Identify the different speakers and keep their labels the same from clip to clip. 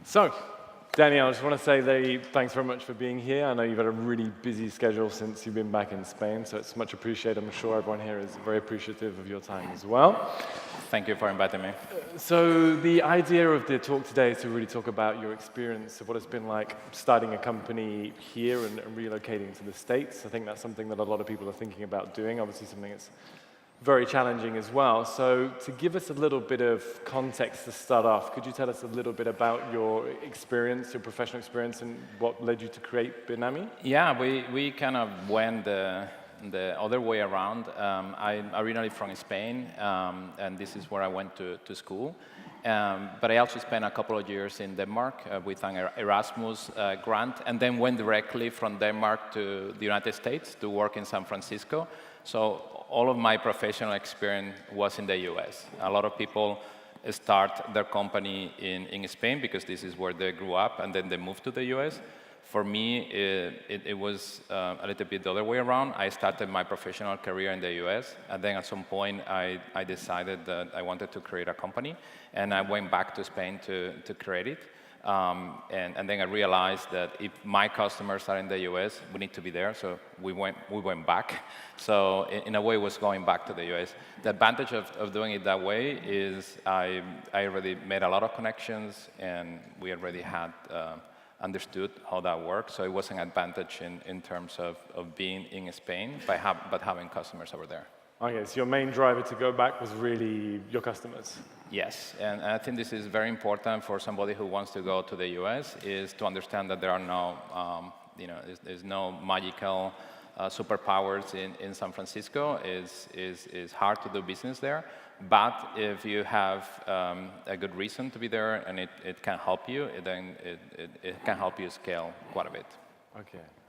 Speaker 1: So, Daniel, I just want to say thanks very much for being here. I know you've had a really busy schedule since you've been back in Spain, so it's much appreciated. I'm sure everyone here is very appreciative of your time as well.
Speaker 2: Thank you for inviting me.
Speaker 1: So the idea of the talk today is to really talk about your experience of what it's been like starting a company here and relocating to the States. I think that's something that a lot of people are thinking about doing, obviously something that's very challenging as well. So to give us a little bit of context to start off, could you tell us a little bit about your experience, your professional experience, and what led you to create Bitnami?
Speaker 2: Yeah, we kind of went the other way around. I'm originally from Spain, and this is where I went to school. But I also spent a couple of years in Denmark with an Erasmus grant, and then went directly from Denmark to the United States to work in San Francisco. So all of my professional experience was in the US. A lot of people start their company in Spain because this is where they grew up, and then they move to the US. For me, it was a little bit the other way around. I started my professional career in the US, and then at some point I decided that I wanted to create a company, and I went back to Spain to create it. And then I realized that if my customers are in the US, we need to be there, so we went back. So in a way, it was going back to the US. The advantage of doing it that way is I already made a lot of connections, and we already had understood how that works, so it was an advantage in terms of being in Spain, but having customers over there.
Speaker 1: Okay, so your main driver to go back was really your customers?
Speaker 2: Yes, and I think this is very important for somebody who wants to go to the US, is to understand that there are no, there's no magical superpowers in San Francisco. It's hard to do business there, but if you have a good reason to be there and it can help you, then it can help you scale quite a bit.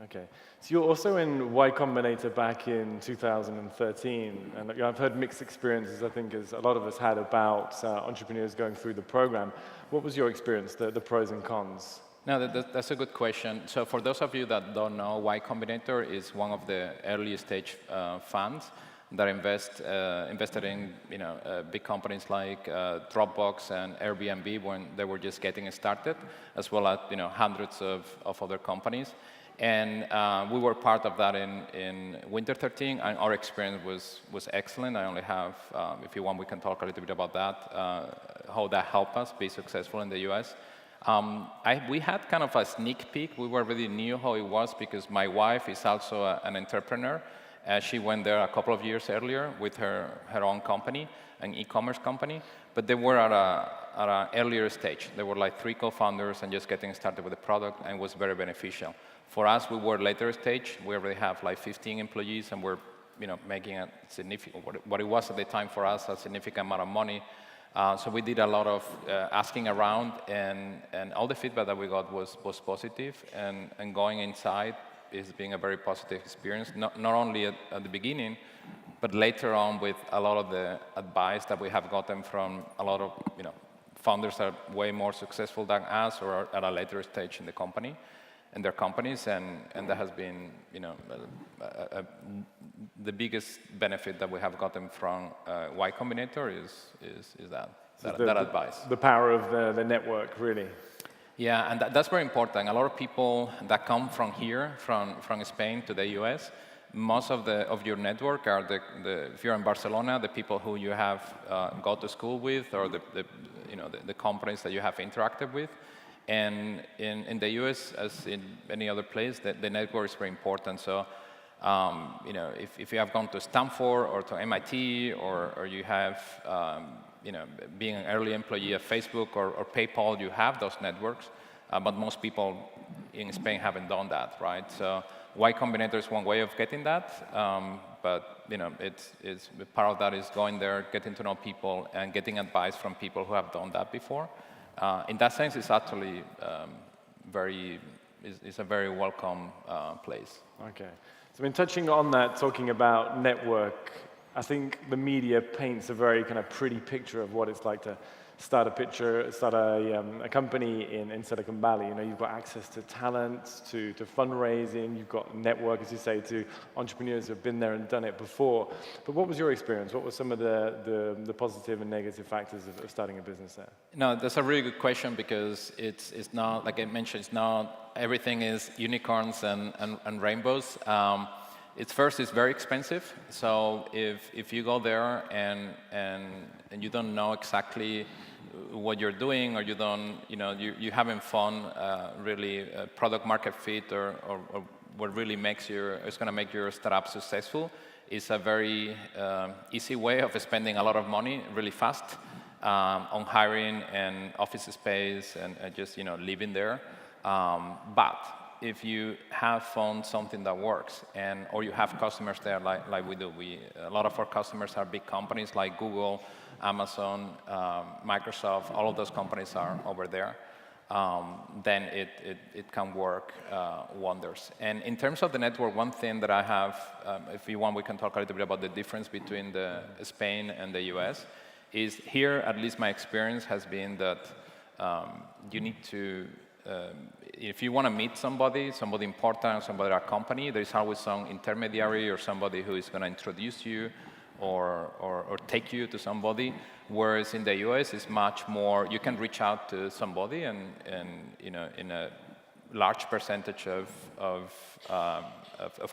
Speaker 1: Okay. So you're also in Y Combinator back in 2013, and I've heard mixed experiences, I think, as a lot of us had about entrepreneurs going through the program. What was your experience, the pros and cons?
Speaker 2: No, that's a good question. So for those of you that don't know, Y Combinator is one of the early stage funds that invested in big companies like Dropbox and Airbnb when they were just getting started, as well as hundreds of other companies. And we were part of that in Winter 13, and our experience was excellent. I only have, if you want, we can talk a little bit about that, how that helped us be successful in the US. We had kind of a sneak peek. We already knew how it was because my wife is also an entrepreneur. She went there a couple of years earlier with her own company, an e-commerce company, but they were at an earlier stage. They were like 3 co-founders and just getting started with the product, and it was very beneficial. For us, we were later stage. We already have like 15 employees, and we're making a significant, what it was at the time for us, a significant amount of money. So we did a lot of asking around, and all the feedback that we got was positive, and going inside is being a very positive experience, not only at the beginning, but later on with a lot of the advice that we have gotten from a lot of founders that are way more successful than us or at a later stage in the company, in their companies, and that has been the biggest benefit that we have gotten from Y Combinator is that advice.
Speaker 1: The power of the network, really.
Speaker 2: Yeah, and that's very important. A lot of people that come from here, from Spain to the US, most of your network are if you're in Barcelona, the people who you have go to school with, or the companies that you have interacted with. And in the US, as in any other place, the network is very important. So if you have gone to Stanford or to MIT, or you have being an early employee of Facebook or PayPal, you have those networks, but most people in Spain haven't done that, right? So Y Combinator is one way of getting that, but it's part of that is going there, getting to know people, and getting advice from people who have done that before. In that sense, it's actually it's a very welcome place.
Speaker 1: Okay. So in touching on that, talking about network, I think the media paints a very kind of pretty picture of what it's like to start a company in Silicon Valley. You know, you've got access to talent, to fundraising, you've got network, as you say, to entrepreneurs who have been there and done it before. But what was your experience? What were some of the positive and negative factors of starting a business there?
Speaker 2: No, that's a really good question because it's not, like I mentioned, it's not everything is unicorns and rainbows. It's very expensive. So if you go there and you don't know exactly what you're doing, or you don't, you haven't found really product market fit or what really is going to make your startup successful, is a very easy way of spending a lot of money really fast on hiring and office space and just living there. But if you have found something that works, or you have customers there like we do, a lot of our customers are big companies like Google, Amazon, Microsoft, all of those companies are over there, then it can work wonders. And in terms of the network, one thing that I have, if you want, we can talk a little bit about the difference between Spain and the US, is here, at least my experience has been that you need to, if you want to meet somebody important, somebody at a company, there is always some intermediary or somebody who is going to introduce you or take you to somebody. Whereas in the US, it's much more, you can reach out to somebody and in a large percentage of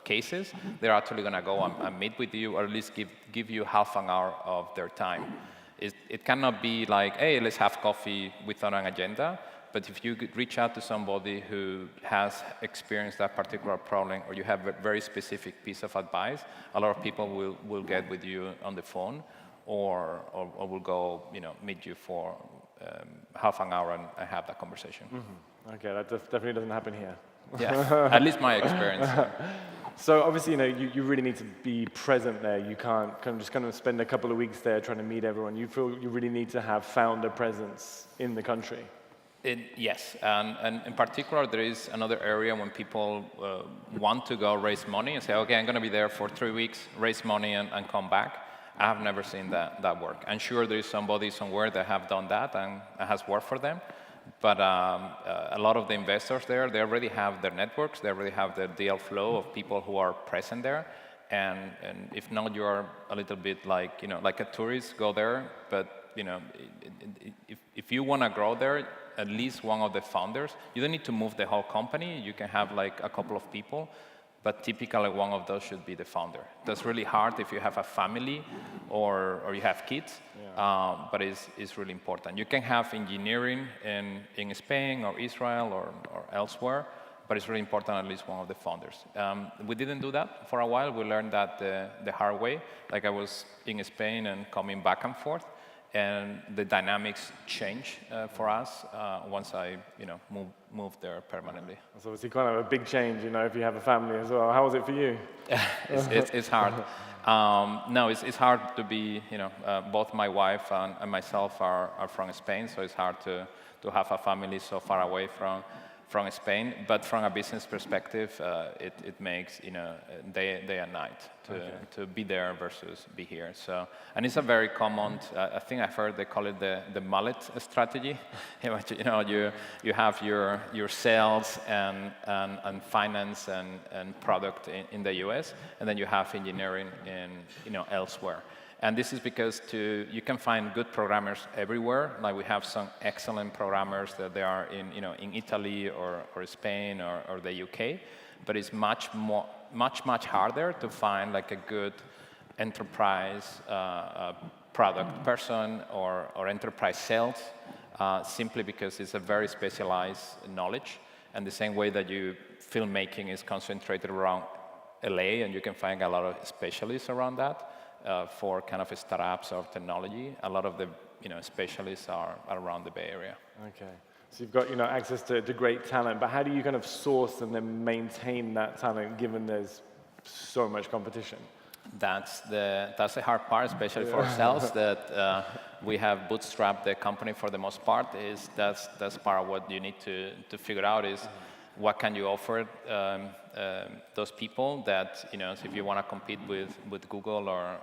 Speaker 2: cases, they're actually going to go and meet with you, or at least give you half an hour of their time. It cannot be like, hey, let's have coffee without an agenda. But if you could reach out to somebody who has experienced that particular problem, or you have a very specific piece of advice, a lot of people will get with you on the phone, or will go meet you for half an hour and have that conversation.
Speaker 1: Mm-hmm. Okay, that definitely doesn't happen here.
Speaker 2: Yeah, at least my experience.
Speaker 1: So obviously, you really need to be present there. You can't just spend a couple of weeks there trying to meet everyone. You feel you really need to have founder presence in the country.
Speaker 2: Yes, and in particular, there is another area when people want to go raise money and say, okay, I'm going to be there for 3 weeks, raise money and come back. I have never seen that work. I'm sure there is somebody somewhere that have done that and it has worked for them. But a lot of the investors there, they already have their networks, they already have the deal flow of people who are present there. And if not, you are a little bit like, like a tourist, go there. But, if you want to grow there, at least one of the founders, you don't need to move the whole company. You can have like a couple of people, but typically one of those should be the founder. That's really hard if you have a family or you have kids, but it's really important. You can have engineering in Spain or Israel or elsewhere, but it's really important at least one of the founders. We didn't do that for a while. We learned that the hard way. Like I was in Spain and coming back and forth, and the dynamics change for us once I moved there permanently.
Speaker 1: It's obviously kind of a big change, if you have a family as well. How was it for you?
Speaker 2: It's hard. No, it's hard to be, both my wife and myself are from Spain, so it's hard to have a family so far away from Spain. But from a business perspective, it makes day and night to be there versus be here. So, and it's a very common. I think I've heard they call it the mullet strategy. You have your sales and finance and product in the US, and then you have engineering in elsewhere. And this is because you can find good programmers everywhere. Like we have some excellent programmers that they are in Italy or Spain or the UK, but it's much harder to find like a good enterprise product person or enterprise sales, simply because it's a very specialized knowledge. And the same way that filmmaking is concentrated around LA, and you can find a lot of specialists around that. For kind of startups or technology, a lot of the specialists are around the Bay Area.
Speaker 1: Okay, so you've got access to great talent, but how do you kind of source and then maintain that talent given there's so much competition?
Speaker 2: That's the hard part, especially for ourselves. That we have bootstrapped the company for the most part. That's part of what you need to figure out is what can you offer those people that, so if you want to compete with Google or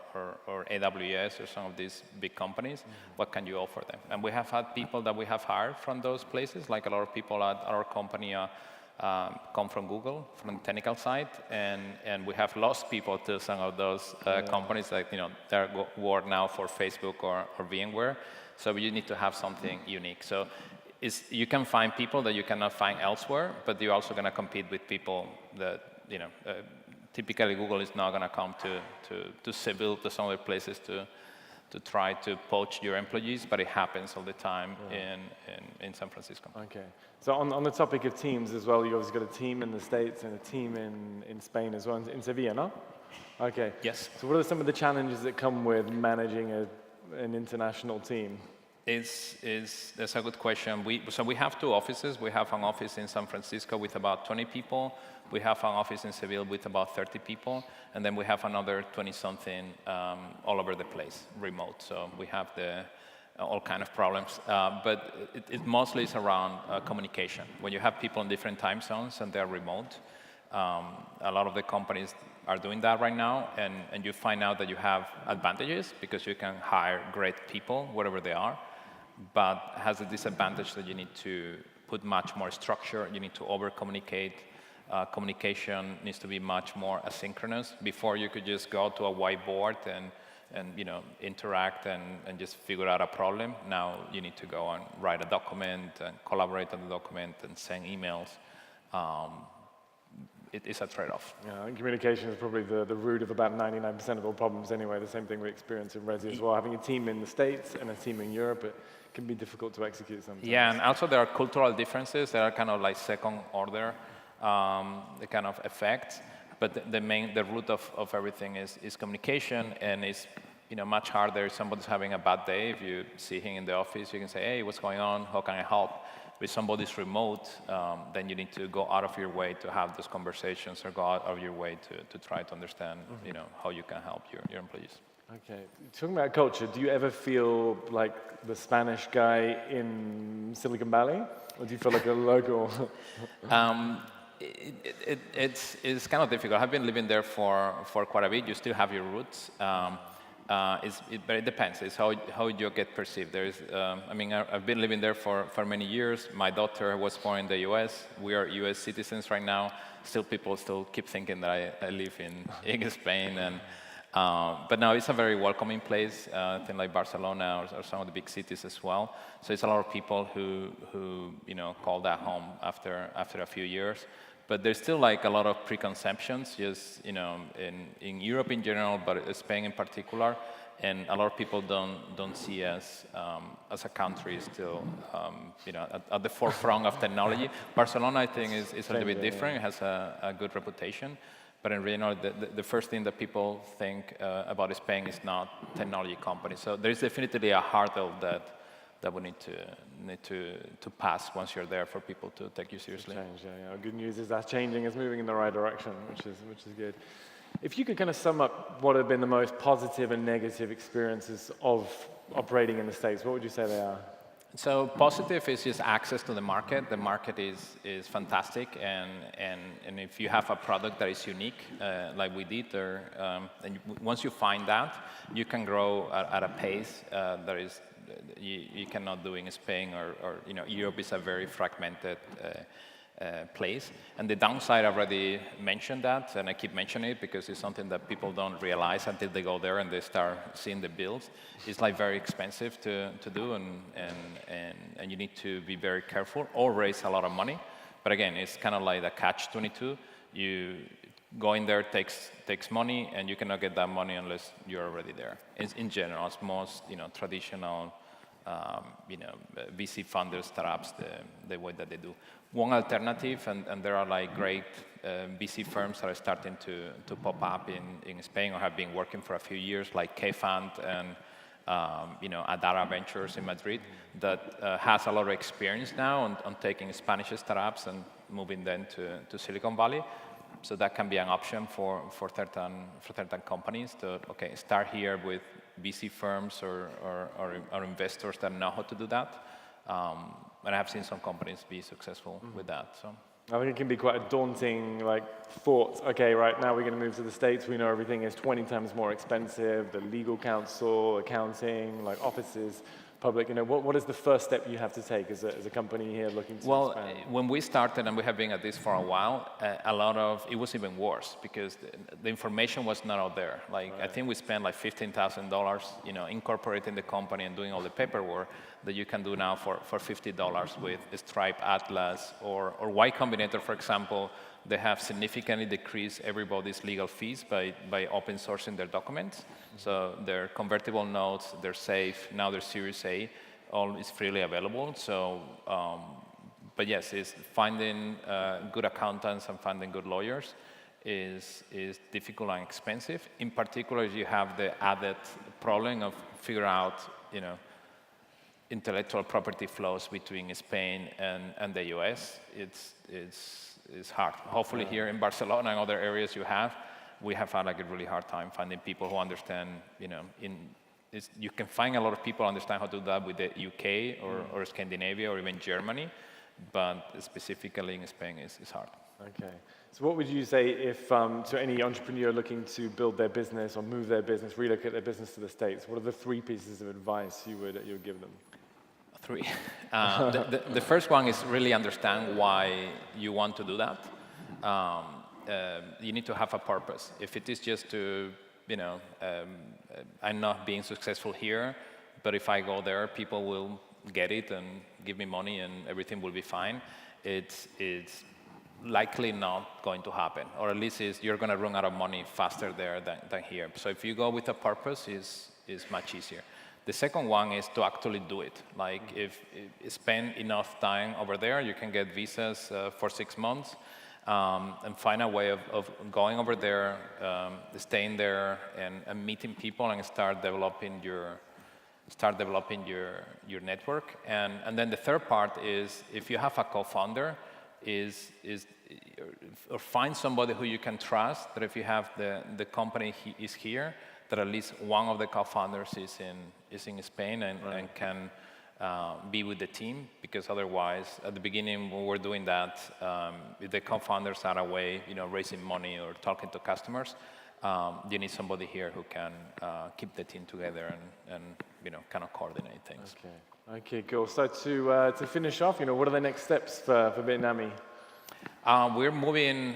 Speaker 2: AWS or some of these big companies, what can you offer them? And we have had people that we have hired from those places, like a lot of people at our company come from Google, from the technical side, and we have lost people to some of those companies, like, they're work now for Facebook or VMware. So you need to have something unique. So you can find people that you cannot find elsewhere, but you're also going to compete with people that, typically Google is not going to come to Seville, to some other places to try to poach your employees, but it happens all the time in San Francisco.
Speaker 1: Okay. So on the topic of teams as well, you obviously got a team in the States and a team in Spain as well, in Sevilla, no? Okay.
Speaker 2: Yes.
Speaker 1: So what are some of the challenges that come with managing an international team?
Speaker 2: That's a good question. We have two offices. We have an office in San Francisco with about 20 people. We have an office in Seville with about 30 people. And then we have another 20-something all over the place, remote. So we have all kind of problems. But it mostly is around communication. When you have people in different time zones and they're remote, a lot of the companies are doing that right now, and you find out that you have advantages because you can hire great people wherever they are, but has a disadvantage that you need to put much more structure, you need to over-communicate. Communication needs to be much more asynchronous. Before, you could just go to a whiteboard and interact and just figure out a problem. Now you need to go and write a document and collaborate on the document and send emails. It's a trade-off.
Speaker 1: Yeah, and communication is probably the root of about 99% of all problems anyway. The same thing we experience in Resi as well. Having a team in the States and a team in Europe, it can be difficult to execute sometimes.
Speaker 2: Yeah, and also there are cultural differences that are kind of like second order, the kind of effects. But the root of everything is communication, and it's much harder if somebody's having a bad day. If you see him in the office, you can say, hey, what's going on? How can I help? If somebody's remote, then you need to go out of your way to have those conversations, or go out of your way to try to understand, how you can help your employees.
Speaker 1: Okay. Talking about culture, do you ever feel like the Spanish guy in Silicon Valley, or do you feel like a local?
Speaker 2: It's kind of difficult. I've been living there for quite a bit. You still have your roots. But it depends. It's how you get perceived. I've been living there for many years. My daughter was born in the U.S. We are U.S. citizens right now. People still keep thinking that I live in Spain. But now it's a very welcoming place. Things like Barcelona or some of the big cities as well. So it's a lot of people who call that home after a few years. But there's still like a lot of preconceptions, just in Europe in general, but Spain in particular, and a lot of people don't see us as a country still, at the forefront of technology. Barcelona, I think, is a little bit different. It has a good reputation, but in general, the first thing that people think about Spain is not technology companies. So there is definitely a hurdle that we need to pass once you're there for people to take you seriously.
Speaker 1: Change, yeah. Good news is that's changing. It's moving in the right direction, which is good. If you could kind of sum up what have been the most positive and negative experiences of operating in the States, what would you say they are?
Speaker 2: So positive is just access to the market. The market is fantastic, and if you have a product that is unique, like we did, and once you find that, you can grow at a pace that is you cannot do in Spain or Europe is a very fragmented place. And the downside, I already mentioned that, and I keep mentioning it because it's something that people don't realize until they go there and they start seeing the bills. It's like very expensive to do, and you need to be very careful or raise a lot of money. But again, it's kind of like a catch-22. You going there takes money, and you cannot get that money unless you're already there. In general, it's most traditional VC funded startups the way that they do. One alternative, and there are like great VC firms that are starting to pop up in Spain or have been working for a few years, like K-Fund and Adara Ventures in Madrid, that has a lot of experience now on taking Spanish startups and moving them to Silicon Valley. So that can be an option for certain companies to start here with VC firms or investors that know how to do that. And I have seen some companies be successful with that. So
Speaker 1: I think it can be quite a daunting thought. Okay, right now we're going to move to the States. We know everything is 20 times more expensive. The legal counsel, accounting, offices, public. What is the first step you have to take as a company here looking to expand?
Speaker 2: When we started, and we have been at this for a while, it was even worse because the information was not out there. I think we spent $15,000, incorporating the company and doing all the paperwork that you can do now for $50 with Stripe, Atlas, or Y Combinator, for example. They have significantly decreased everybody's legal fees by open sourcing their documents. So their convertible notes, they're safe, now they're Series A, all is freely available. So, but yes, it's finding good accountants and finding good lawyers is difficult and expensive. In particular, you have the added problem of figure out, intellectual property flows between Spain and the US. It's hard. Hopefully here in Barcelona and other areas we have had a really hard time finding people who understand, you can find a lot of people who understand how to do that with the UK or Scandinavia or even Germany, but specifically in Spain is hard.
Speaker 1: Okay. So what would you say if to any entrepreneur looking to build their business or move their business, relocate their business to the States, what are the 3 pieces of advice you would give them?
Speaker 2: 3. The first one is really understand why you want to do that. You need to have a purpose. If it is just to, I'm not being successful here, but if I go there, people will get it and give me money and everything will be fine. It's likely not going to happen, or at least you're going to run out of money faster there than here. So if you go with a purpose, is much easier. The second one is to actually do it. If you spend enough time over there, you can get visas for 6 months and find a way of going over there, staying there, and meeting people and start developing your network. And then the third part is if you have a co-founder, or find somebody who you can trust, that if you have the company is here, that at least one of the co-founders is in Spain and can be with the team, because otherwise, at the beginning when we're doing that, if the co-founders are away, raising money or talking to customers, you need somebody here who can keep the team together and kind of coordinate things.
Speaker 1: Okay, cool. So to finish off, what are the next steps for Bitnami?
Speaker 2: We're moving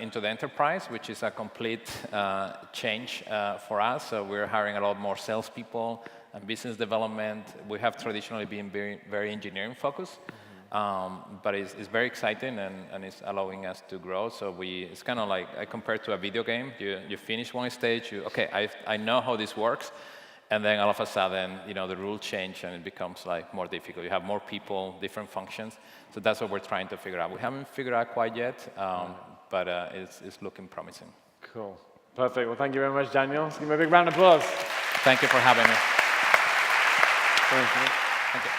Speaker 2: into the enterprise, which is a complete change for us. So we're hiring a lot more salespeople and business development. We have traditionally been very engineering focused, but it's very exciting and it's allowing us to grow. So it's kind of like, I compare it to a video game. You finish one stage, I know how this works. And then all of a sudden, the rule change and it becomes more difficult. You have more people, different functions. So that's what we're trying to figure out. We haven't figured out quite yet, but it's looking promising.
Speaker 1: Cool. Perfect. Well, thank you very much, Daniel. Let's give him a big round of applause.
Speaker 2: Thank you for having me.
Speaker 1: Thank you.
Speaker 2: Thank you.